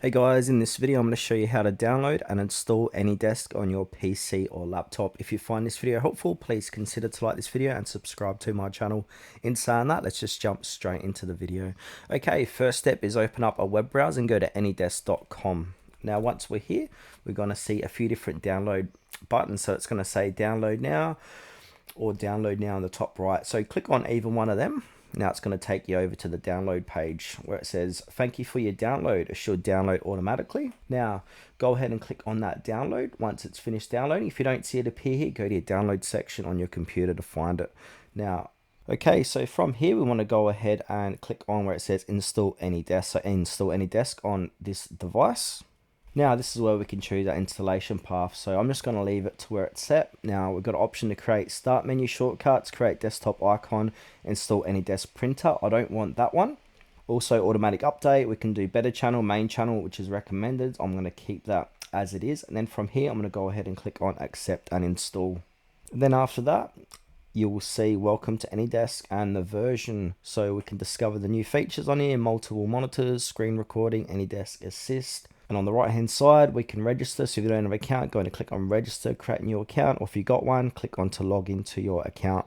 Hey guys, in this video I'm going to show you how to download and install AnyDesk on your PC or laptop. If you find this video helpful, please consider to like this video and subscribe to my channel. In saying that, let's just jump straight into the video. Okay, first step is open up a web browser and go to AnyDesk.com. Now once we're here, we're going to see a few different download buttons. So it's going to say download now or download now on the top right. So click on either one of them. Now it's going to take you over to the download page where it says, thank you for your download. It should download automatically. Now go ahead and click on that download. Once it's finished downloading, if you don't see it appear here, go to your download section on your computer to find it. Now, okay, so from here, we want to go ahead and click on where it says install AnyDesk. So install AnyDesk on this device. Now this is where we can choose our installation path. So I'm just going to leave it to where it's set. Now we've got an option to create start menu shortcuts, create desktop icon, install AnyDesk printer. I don't want that one. Also automatic update. We can do better channel, main channel, which is recommended. I'm going to keep that as it is. And then from here, I'm going to go ahead and click on accept and install. And then after that, you will see welcome to AnyDesk and the version. So we can discover the new features on here, multiple monitors, screen recording, AnyDesk assist. And on the right hand side, we can register. So if you don't have an account, go and click on register, create a new account. Or if you got one, click on to log into your account.